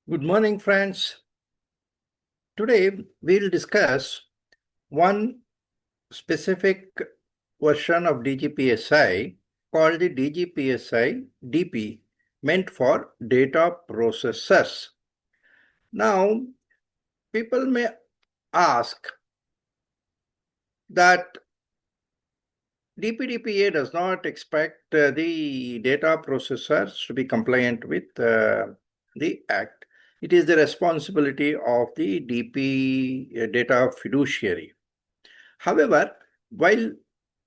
Good morning, friends. Today, we'll discuss one specific version of DGPSI called the DGPSI-DP, meant for data processors. Now, people may ask that DPDPA does not expect the data processors to be compliant with the Act. It is the responsibility of the DP data fiduciary. However, while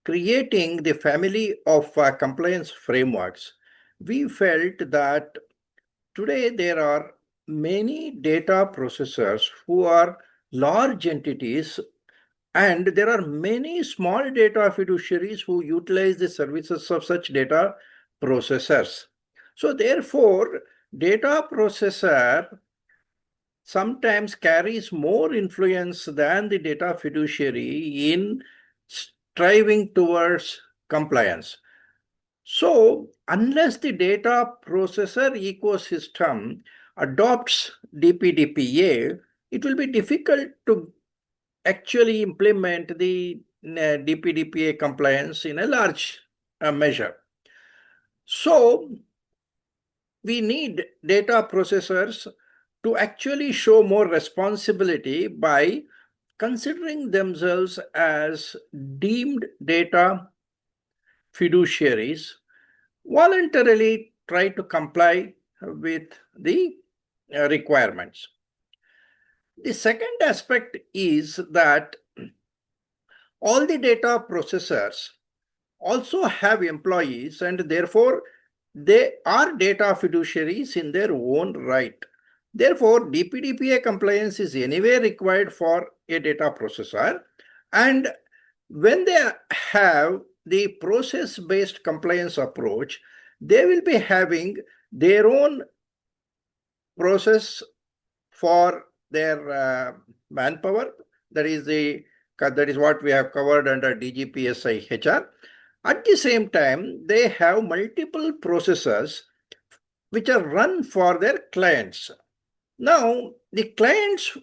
creating the family of compliance frameworks, we felt that today there are many data processors who are large entities, and there are many small data fiduciaries who utilize the services of such data processors. So therefore, data processor sometimes carries more influence than the data fiduciary in striving towards compliance. So unless the data processor ecosystem adopts DPDPA, it will be difficult to actually implement the DPDPA compliance in a large measure. So we need data processors to actually show more responsibility by considering themselves as deemed data fiduciaries, voluntarily try to comply with the requirements. The second aspect is that all the data processors also have employees, and therefore they are data fiduciaries in their own right. Therefore, DPDPA compliance is anyway required for a data processor, and when they have the process-based compliance approach, they will be having their own process for their manpower. That is what we have covered under DGPSI HR. At the same time, they have multiple processes which are run for their clients. Now, the clients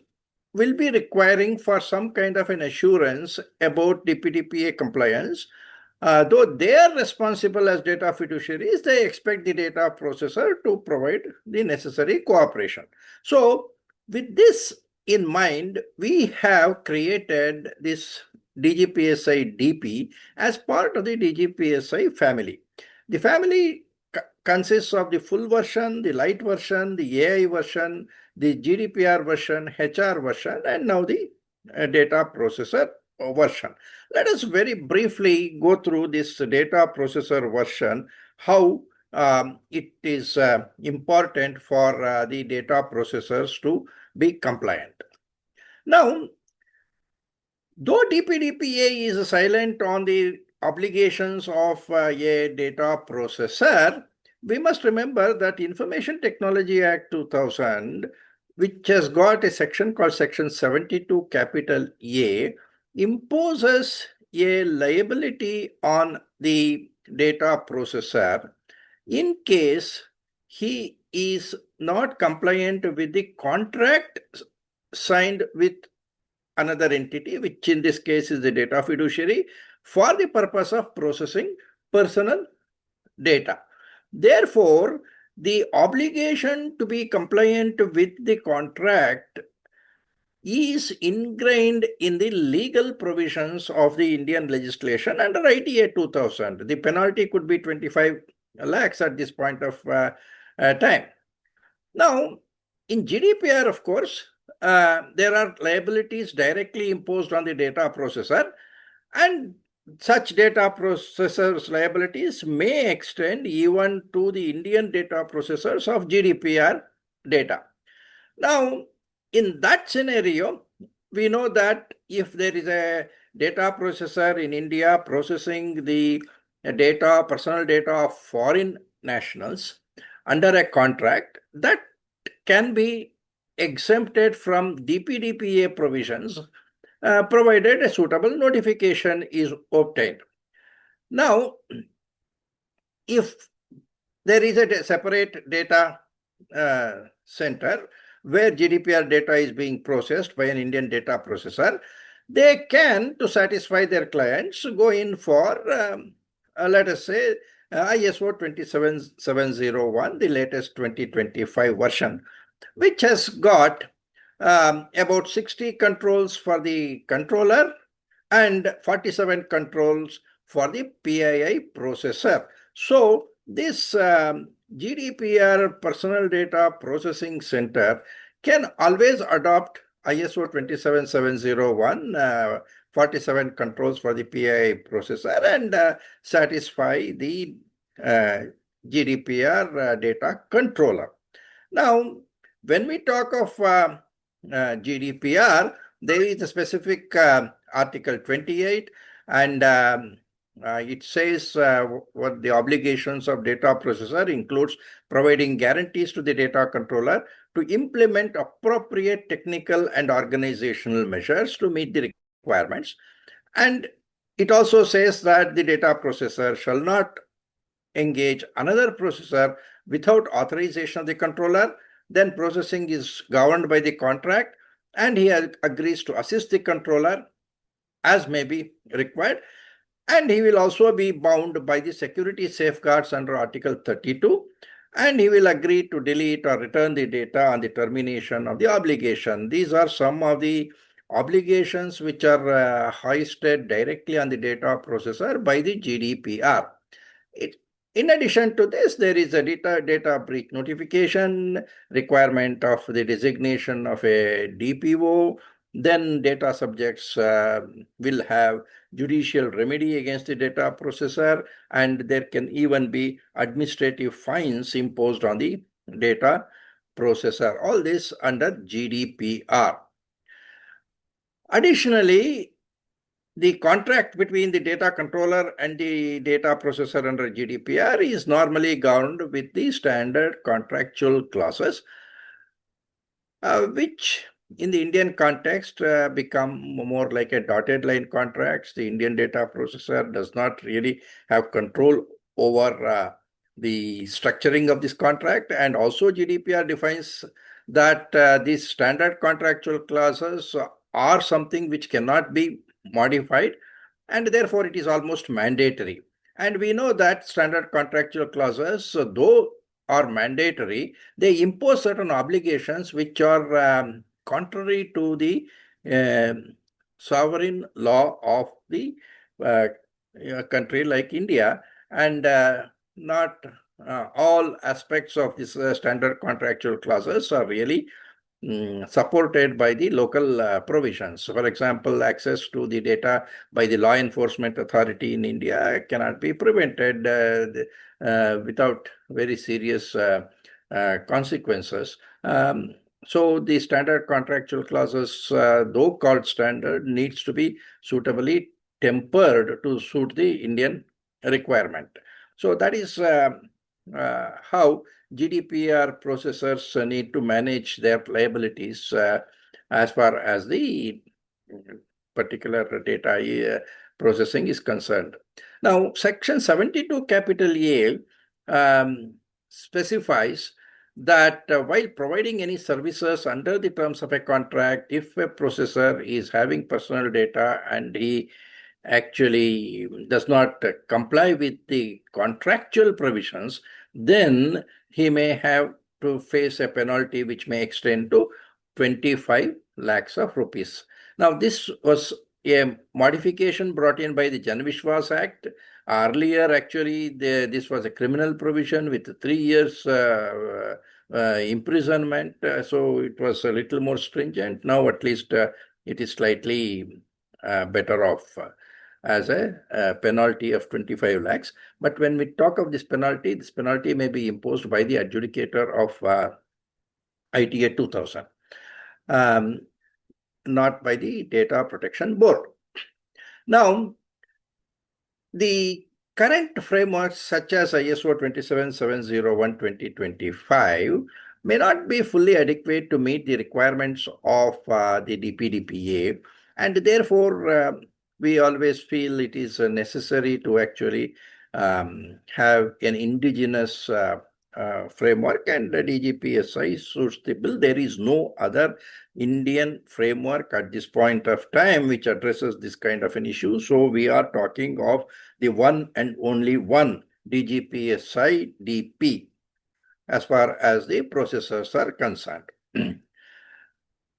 will be requiring for some kind of an assurance about DPDPA compliance. Though they are responsible as data fiduciaries, they expect the data processor to provide the necessary cooperation. So, with this in mind, we have created this DGPSI-DP as part of the DGPSI family. The family consists of the full version, the light version, the AI version, the GDPR version, HR version, and now the data processor version. Let us very briefly go through this data processor version, how it is important for the data processors to be compliant. Now, though DPDPA is silent on the obligations of a data processor, we must remember that Information Technology Act 2000, which has got a section called Section 72 capital A, imposes a liability on the data processor in case he is not compliant with the contract signed with another entity, which in this case is the data fiduciary, for the purpose of processing personal data. Therefore, the obligation to be compliant with the contract is ingrained in the legal provisions of the Indian legislation under ITA 2000. The penalty could be 25 lakhs at this point of time. Now, in GDPR, of course, there are liabilities directly imposed on the data processor, and such data processors' liabilities may extend even to the Indian data processors of GDPR data. Now, in that scenario, we know that if there is a data processor in India processing the data, personal data of foreign nationals under a contract, that can be exempted from DPDPA provisions, provided a suitable notification is obtained. Now, if there is a separate data center where GDPR data is being processed by an Indian data processor, they can, to satisfy their clients, go in for, let us say, ISO 27701, the latest 2025 version, which has got about 60 controls for the controller and 47 controls for the PII processor. So this GDPR Personal Data Processing Center can always adopt ISO 27701, 47 controls for the PII processor, and satisfy the GDPR data controller. Now, when we talk of GDPR, there is a specific Article 28, and it says what the obligations of data processor includes providing guarantees to the data controller to implement appropriate technical and organizational measures to meet the requirements. And it also says that the data processor shall not engage another processor without authorization of the controller. Then processing is governed by the contract, and he agrees to assist the controller as may be required. And he will also be bound by the security safeguards under Article 32, and he will agree to delete or return the data on the termination of the obligation. These are some of the obligations which are hoisted directly on the data processor by the GDPR. In addition to this, there is a data breach notification, requirement of the designation of a DPO. Then data subjects will have judicial remedy against the data processor, and there can even be administrative fines imposed on the data processor. All this under GDPR. Additionally, the contract between the data controller and the data processor under GDPR is normally governed with the standard contractual clauses, which in the Indian context become more like a dotted line contracts. The Indian data processor does not really have control over the structuring of this contract, and also GDPR defines that these standard contractual clauses are something which cannot be modified, and therefore it is almost mandatory. And we know that standard contractual clauses, though are mandatory, they impose certain obligations which are contrary to the sovereign law of the country like India, and not all aspects of this standard contractual clauses are really supported by the local provisions. For example, access to the data by the law enforcement authority in India cannot be prevented without very serious consequences. So the standard contractual clauses, though called standard, needs to be suitably tempered to suit the Indian requirement. So that is how GDPR processors need to manage their liabilities as far as the particular data processing is concerned. Now, Section 72 capital A specifies that while providing any services under the terms of a contract, if a processor is having personal data and he actually does not comply with the contractual provisions, then he may have to face a penalty which may extend to 25 lakhs of rupees. Now, this was a modification brought in by the Jan Vishwas Act. Earlier, actually, this was a criminal provision with 3 years imprisonment. So it was a little more stringent. Now, at least it is slightly better off as a penalty of 25 lakhs. But when we talk of this penalty may be imposed by the adjudicator of ITA 2000, not by the Data Protection Board. Now, the current frameworks such as ISO 27701:2025 may not be fully adequate to meet the requirements of the DPDPA, and therefore we always feel it is necessary to actually have an indigenous framework, and the DGPSI suits the bill. There is no other Indian framework at this point of time which addresses this kind of an issue. So we are talking of the one and only one DGPSI-DP as far as the processors are concerned.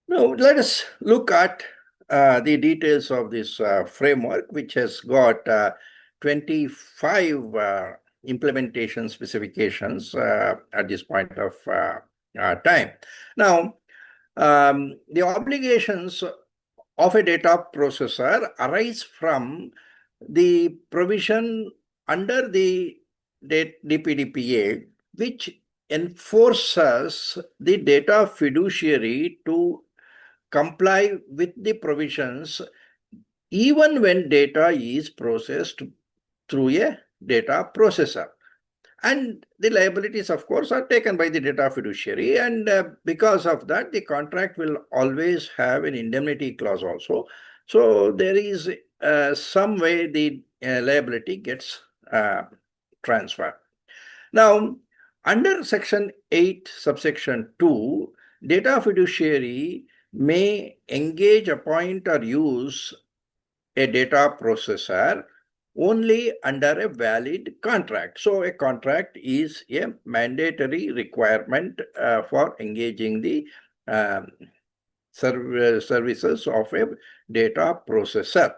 Now, let us look at the details of this framework, which has got 25 implementation specifications at this point of time. Now, the obligations of a data processor arise from the provision under the DPDPA, which enforces the data fiduciary to comply with the provisions even when data is processed through a data processor. And the liabilities, of course, are taken by the data fiduciary. And because of that, the contract will always have an indemnity clause also. So there is some way the liability gets transferred. Now, under Section 8, subsection 2, data fiduciary may engage, appoint, or use a data processor only under a valid contract. So a contract is a mandatory requirement for engaging the services of a data processor.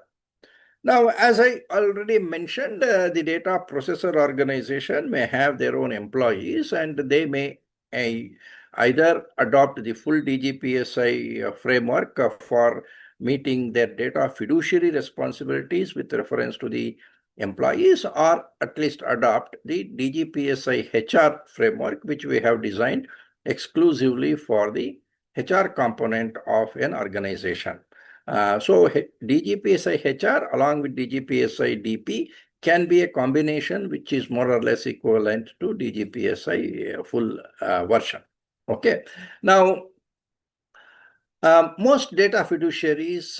Now, as I already mentioned, the data processor organization may have their own employees, and they may either adopt the full DGPSI framework for meeting their data fiduciary responsibilities with reference to the employees, or at least adopt the DGPSI HR framework, which we have designed exclusively for the HR component of an organization. So DGPSI HR along with DGPSI DP can be a combination which is more or less equivalent to DGPSI full version. Okay. Now, most data fiduciaries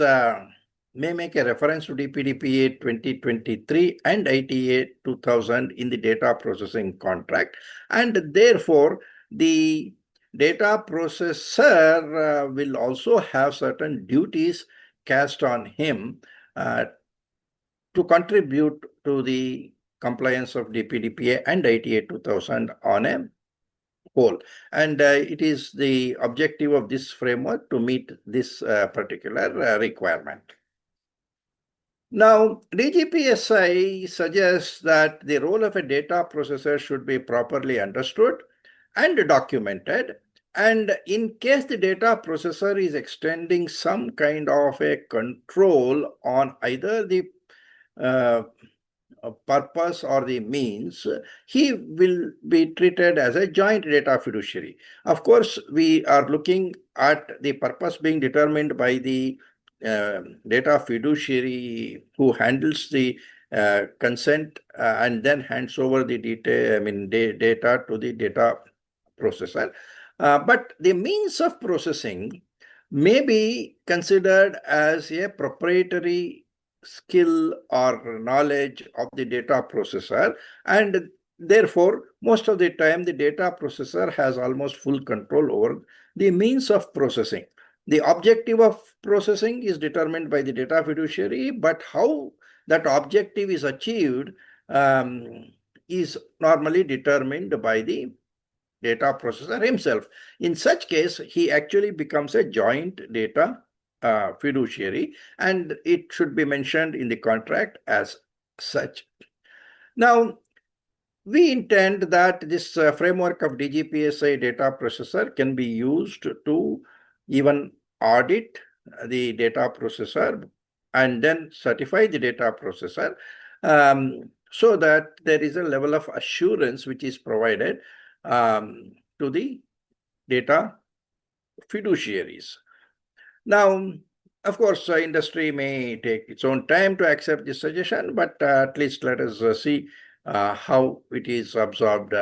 may make a reference to DPDPA 2023 and ITA 2000 in the data processing contract, and therefore the data processor will also have certain duties cast on him to contribute to the compliance of DPDPA and ITA 2000 on a whole. And it is the objective of this framework to meet this particular requirement. Now, DGPSI suggests that the role of a data processor should be properly understood and documented. And in case the data processor is extending some kind of a control on either the purpose or the means, he will be treated as a joint data fiduciary. Of course, we are looking at the purpose being determined by the data fiduciary who handles the consent and then hands over the data to the data processor. But the means of processing may be considered as a proprietary skill or knowledge of the data processor, and therefore most of the time the data processor has almost full control over the means of processing. The objective of processing is determined by the data fiduciary, but how that objective is achieved is normally determined by the data processor himself. In such case, he actually becomes a joint data fiduciary, and it should be mentioned in the contract as such. Now, we intend that this framework of DGPSI data processor can be used to even audit the data processor and then certify the data processor so that there is a level of assurance which is provided to the data fiduciaries. Now, of course, industry may take its own time to accept this suggestion, but at least let us see how it is absorbed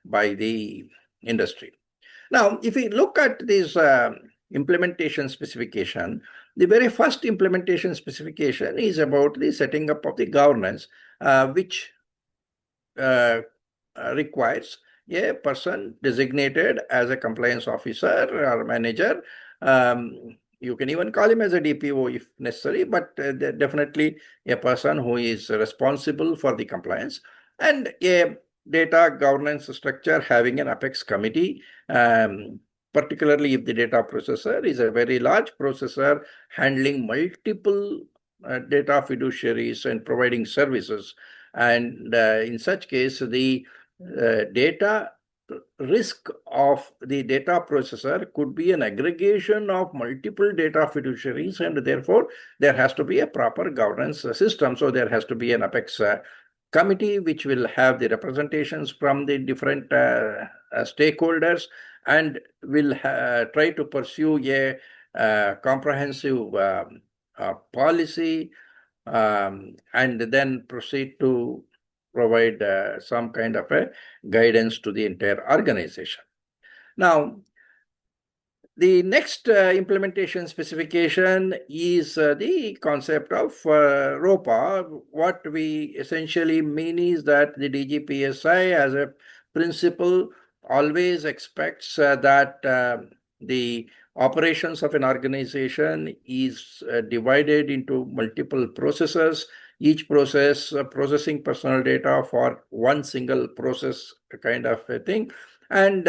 by the industry. Now, if we look at this implementation specification, the very first implementation specification is about the setting up of the governance, which requires a person designated as a compliance officer or manager. You can even call him as a DPO if necessary, but definitely a person who is responsible for the compliance, and a data governance structure having an apex committee, particularly if the data processor is a very large processor handling multiple data fiduciaries and providing services. And in such case, the data risk of the data processor could be an aggregation of multiple data fiduciaries, and therefore there has to be a proper governance system. So there has to be an apex committee which will have the representations from the different stakeholders, and will try to pursue a comprehensive policy, and then proceed to provide some kind of a guidance to the entire organization. Now, the next implementation specification is the concept of ROPA. What we essentially mean is that the DGPSI as a principle always expects that the operations of an organization is divided into multiple processes, each process processing personal data for one single process kind of a thing. And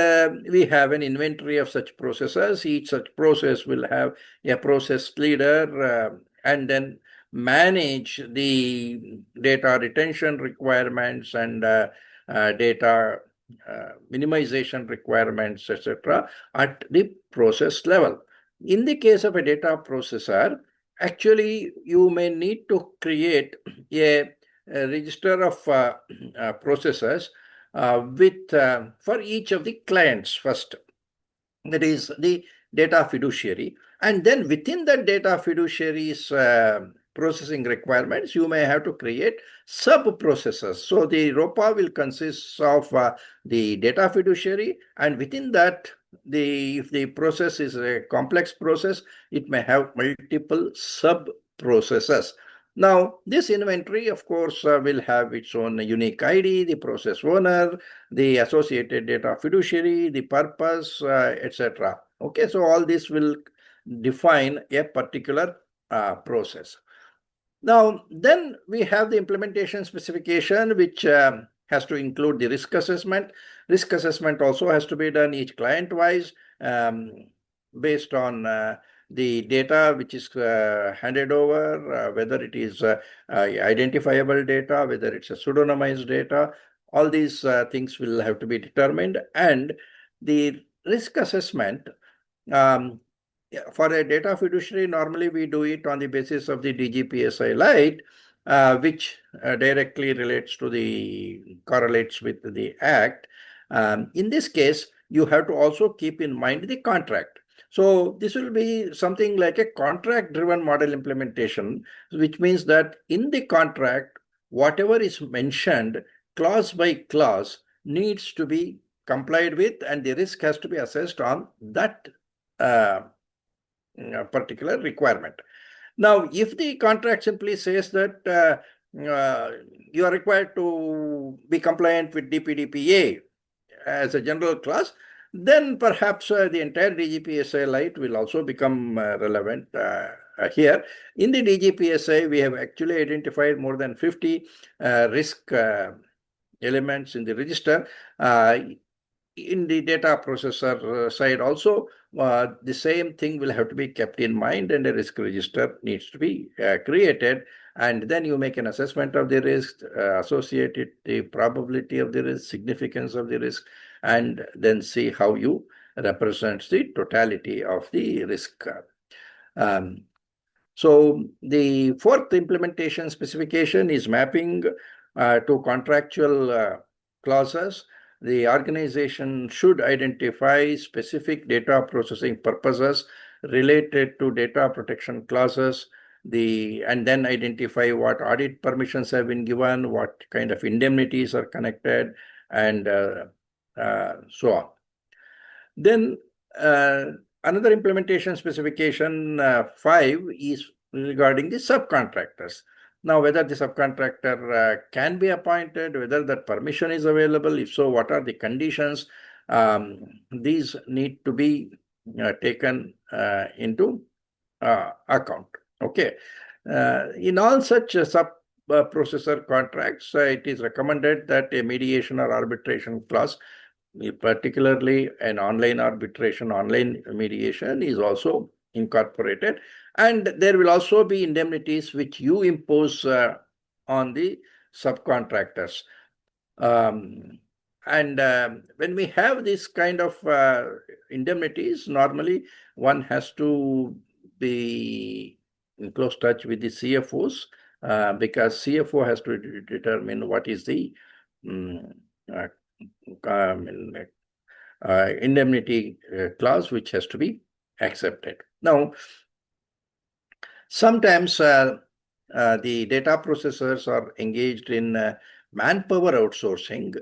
we have an inventory of such processes. Each such process will have a process leader, and then manage the data retention requirements and data minimization requirements, etc., at the process level. In the case of a data processor, actually, you may need to create a register of processes for each of the clients first. That is the data fiduciary. And then within that data fiduciary's processing requirements, you may have to create sub-processes. So the ROPA will consist of the data fiduciary, and within that, if the process is a complex process, it may have multiple sub-processes. Now, this inventory, of course, will have its own unique ID, the process owner, the associated data fiduciary, the purpose, etc. Okay, so all this will define a particular process. Now, then we have the implementation specification, which has to include the risk assessment. Risk assessment also has to be done each client-wise, based on the data which is handed over, whether it is identifiable data, whether it's a pseudonymized data. All these things will have to be determined. And the risk assessment, for a data fiduciary, normally we do it on the basis of the DGPSI Lite, which directly correlates with the Act. In this case, you have to also keep in mind the contract. So this will be something like a contract-driven model implementation, which means that in the contract, whatever is mentioned clause by clause needs to be complied with, and the risk has to be assessed on that particular requirement. Now, if the contract simply says that you are required to be compliant with DPDPA as a general clause, then perhaps the entire DGPSI Lite will also become relevant here. In the DGPSI, we have actually identified more than 50 risk elements in the register. In the data processor side also, the same thing will have to be kept in mind, and a risk register needs to be created. And then you make an assessment of the risk, associated the probability of the risk, significance of the risk, and then see how you represent the totality of the risk. So the fourth implementation specification is mapping to contractual clauses. The organization should identify specific data processing purposes related to data protection clauses, and then identify what audit permissions have been given, what kind of indemnities are connected, and so on. Then another implementation specification 5 is regarding the subcontractors. Now, whether the subcontractor can be appointed, whether that permission is available, if so, what are the conditions? These need to be taken into account. Okay. In all such sub processor contracts, it is recommended that a mediation or arbitration clause, particularly an online arbitration, online mediation, is also incorporated. And there will also be indemnities which you impose on the subcontractors. And when we have this kind of indemnities, normally one has to be in close touch with the CFOs because CFO has to determine what is the indemnity clause which has to be accepted. Now, sometimes the data processors are engaged in manpower outsourcing,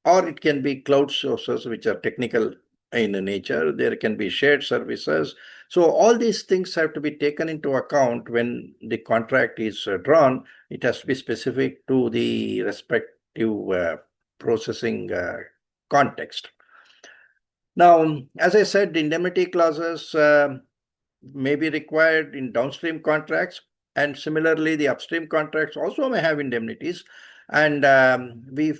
or it can be cloud sources which are technical in nature. There can be shared services. So all these things have to be taken into account when the contract is drawn. It has to be specific to the respective processing context. Now, as I said, indemnity clauses may be required in downstream contracts, and similarly, the upstream contracts also may have indemnities. And we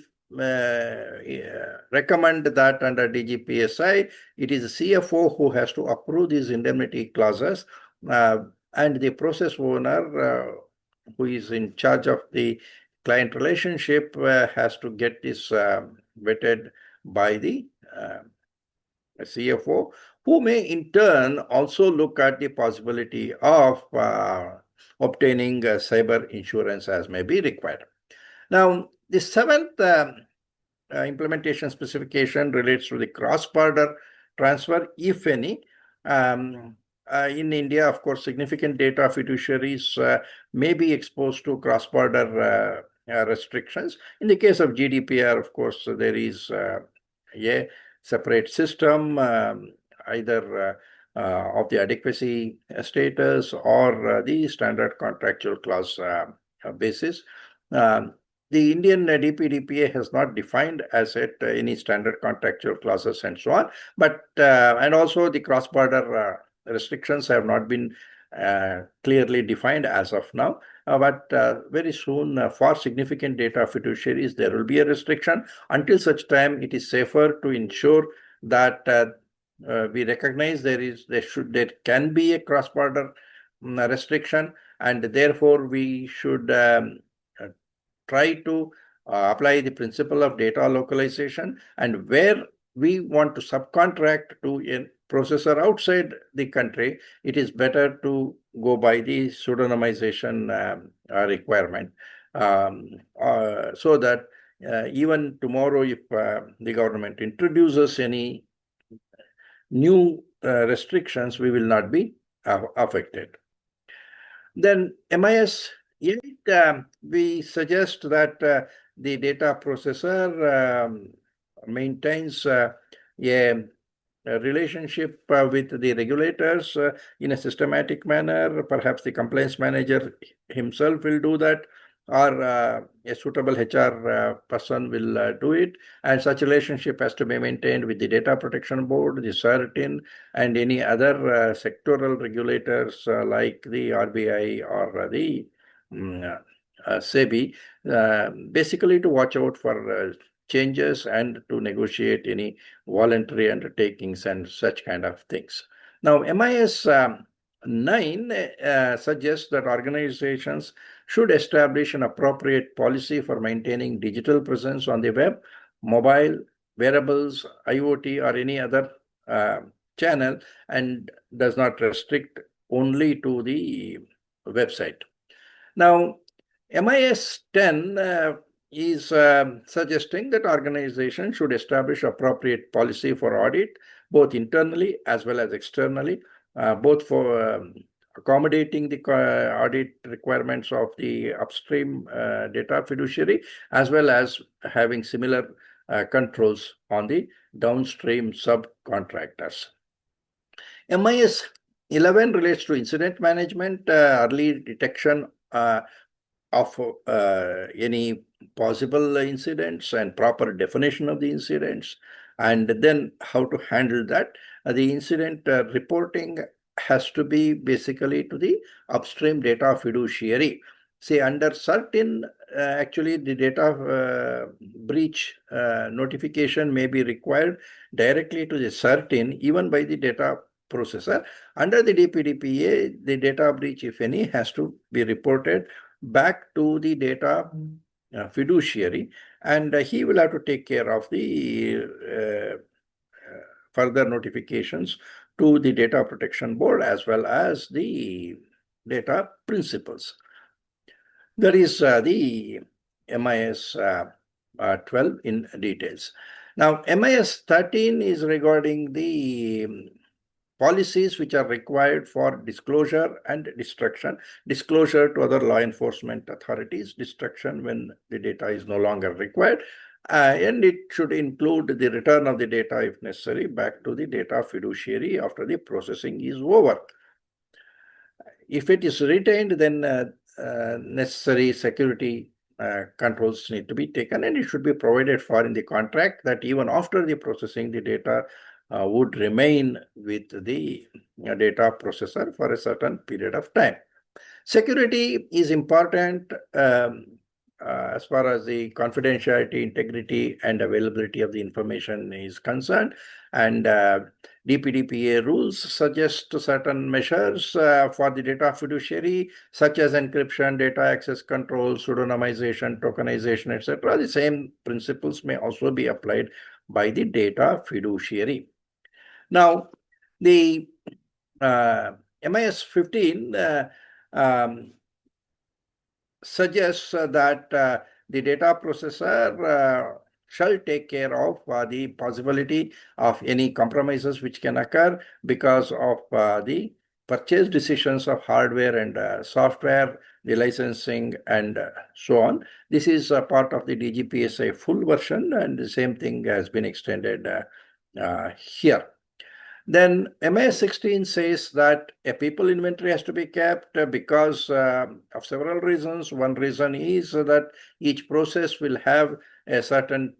recommend that under DGPSI, it is the CFO who has to approve these indemnity clauses, and the process owner who is in charge of the client relationship has to get this vetted by the CFO, who may in turn also look at the possibility of obtaining cyber insurance as may be required. Now, the seventh implementation specification relates to the cross-border transfer, if any. In India, of course, significant data fiduciaries may be exposed to cross-border restrictions. In the case of GDPR, of course, there is a separate system, either of the adequacy status or the standard contractual clause basis. The Indian DP-DPA has not defined as yet any standard contractual clauses and so on, but and also the cross-border restrictions have not been clearly defined as of now. But very soon, for significant data fiduciaries, there will be a restriction. Until such time, it is safer to ensure that we recognize there can be a cross-border restriction, and therefore we should try to apply the principle of data localization, and where we want to subcontract to a processor outside the country, it is better to go by the pseudonymization requirement, so that even tomorrow, if the government introduces any new restrictions, we will not be affected. Then MIS 8, we suggest that the data processor maintains a relationship with the regulators in a systematic manner. Perhaps the compliance manager himself will do that, or a suitable HR person will do it. And such relationship has to be maintained with the Data Protection Board, the CERTIN, and any other sectoral regulators like the RBI or the SEBI, basically to watch out for changes and to negotiate any voluntary undertakings and such kind of things. Now, MIS 9 suggests that organizations should establish an appropriate policy for maintaining digital presence on the web, mobile, wearables, IoT, or any other channel, and does not restrict only to the website. Now, MIS 10 is suggesting that organizations should establish appropriate policy for audit, both internally as well as externally, both for accommodating the audit requirements of the upstream data fiduciary, as well as having similar controls on the downstream subcontractors. MIS 11 relates to incident management, early detection of any possible incidents and proper definition of the incidents, and then how to handle that. The incident reporting has to be basically to the upstream data fiduciary. See, under certain, actually the data breach notification may be required directly to the certain, even by the data processor. Under the DPDPA, the data breach, if any, has to be reported back to the data fiduciary, and he will have to take care of the further notifications to the Data Protection Board as well as the data principals. There is the MIS 12 in details. Now, MIS 13 is regarding the policies which are required for disclosure and destruction. Disclosure to other law enforcement authorities, destruction when the data is no longer required, and it should include the return of the data, if necessary, back to the data fiduciary after the processing is over. If it is retained, then necessary security controls need to be taken, and it should be provided for in the contract that even after the processing, the data would remain with the data processor for a certain period of time. Security is important as far as the confidentiality, integrity, and availability of the information is concerned. And DPDPA rules suggest certain measures for the data fiduciary, such as encryption, data access control, pseudonymization, tokenization, etc. The same principles may also be applied by the data fiduciary. Now, the MIS 15 suggests that the data processor shall take care of the possibility of any compromises which can occur because of the purchase decisions of hardware and software, the licensing, and so on. This is a part of the DGPSI full version, and the same thing has been extended here. Then MIS 16 says that a people inventory has to be kept because of several reasons. One reason is that each process will have a certain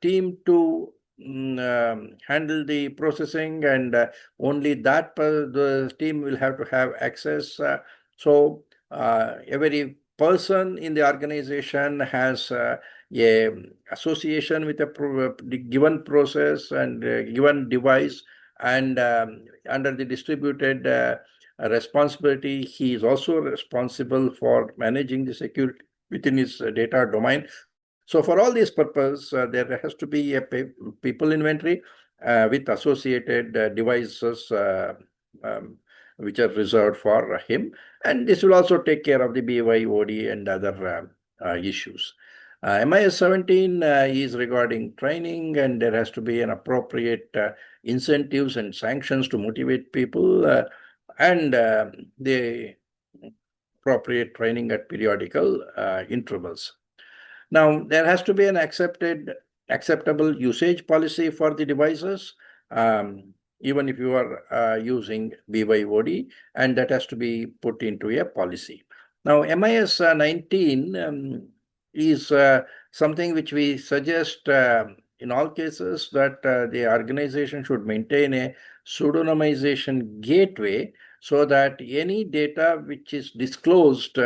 team to handle the processing, and only that the team will have to have access. So every person in the organization has a association with a given process and given device, and under the distributed responsibility, he is also responsible for managing the security within his data domain. So for all these purposes, there has to be a people inventory with associated devices which are reserved for him. And this will also take care of the BYOD and other issues. MIS 17 is regarding training, and there has to be an appropriate incentives and sanctions to motivate people, and the appropriate training at periodical intervals. Now, there has to be an acceptable usage policy for the devices, even if you are using BYOD, and that has to be put into a policy. Now, MIS 19 is something which we suggest in all cases that the organization should maintain a pseudonymization gateway so that any data which is disclosed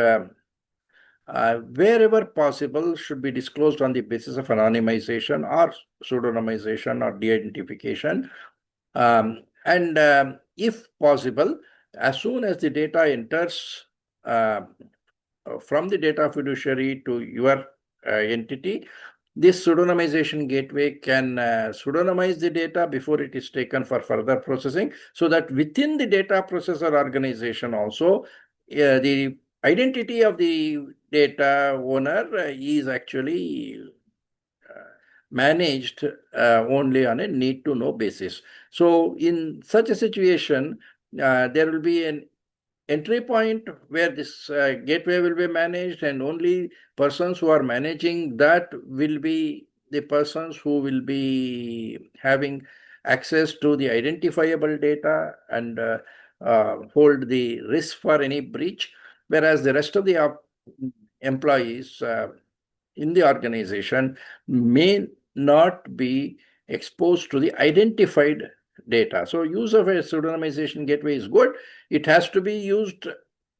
wherever possible should be disclosed on the basis of anonymization or pseudonymization or de-identification. And if possible, as soon as the data enters from the data fiduciary to your entity, this pseudonymization gateway can pseudonymize the data before it is taken for further processing, so that within the data processor organization also, the identity of the data owner is actually managed only on a need-to-know basis. So in such a situation, there will be an entry point where this gateway will be managed, and only persons who are managing that will be the persons who will be having access to the identifiable data and hold the risk for any breach, whereas the rest of the employees in the organization may not be exposed to the identified data. So use of a pseudonymization gateway is good. It has to be used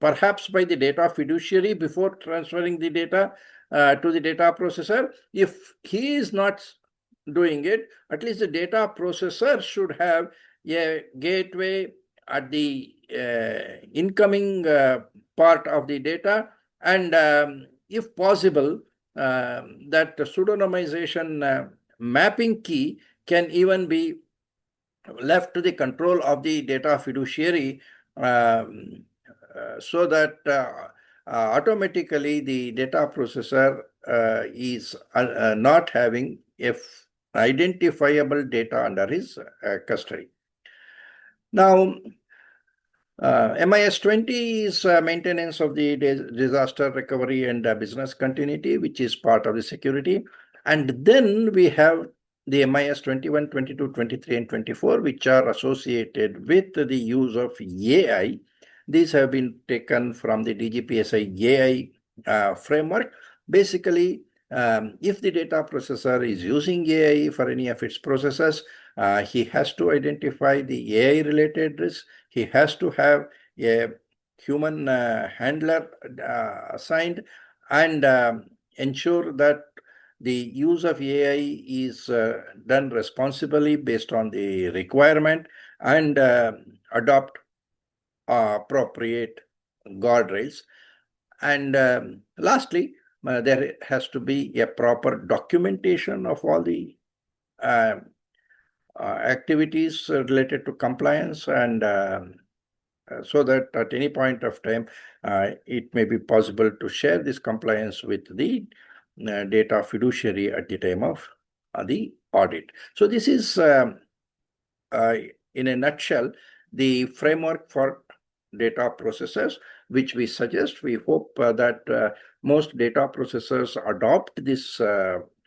perhaps by the data fiduciary before transferring the data to the data processor. If he is not doing it, at least the data processor should have a gateway at the incoming part of the data, and if possible, that pseudonymization mapping key can even be left to the control of the data fiduciary, so that automatically the data processor is not having identifiable data under his custody. Now, MIS 20 is maintenance of the disaster recovery and business continuity, which is part of the security. And then we have the MIS 21, 22, 23, and 24, which are associated with the use of AI. These have been taken from the DGPSI-AI framework. Basically, if the data processor is using AI for any of its processes, he has to identify the AI-related risks. He has to have a human handler assigned, and ensure that the use of AI is done responsibly based on the requirement, and adopt appropriate guardrails. And lastly, there has to be a proper documentation of all the activities related to compliance, and so that at any point of time, it may be possible to share this compliance with the data fiduciary at the time of the audit. So this is, in a nutshell, the framework for data processors, which we suggest. We hope that most data processors adopt this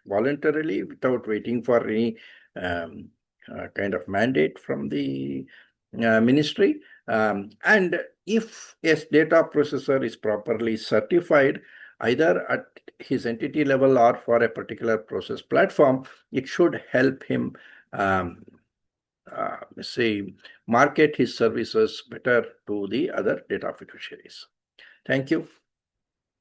voluntarily without waiting for any kind of mandate from the ministry. And if a data processor is properly certified, either at his entity level or for a particular process platform, it should help him market his services better to the other data fiduciaries. Thank you.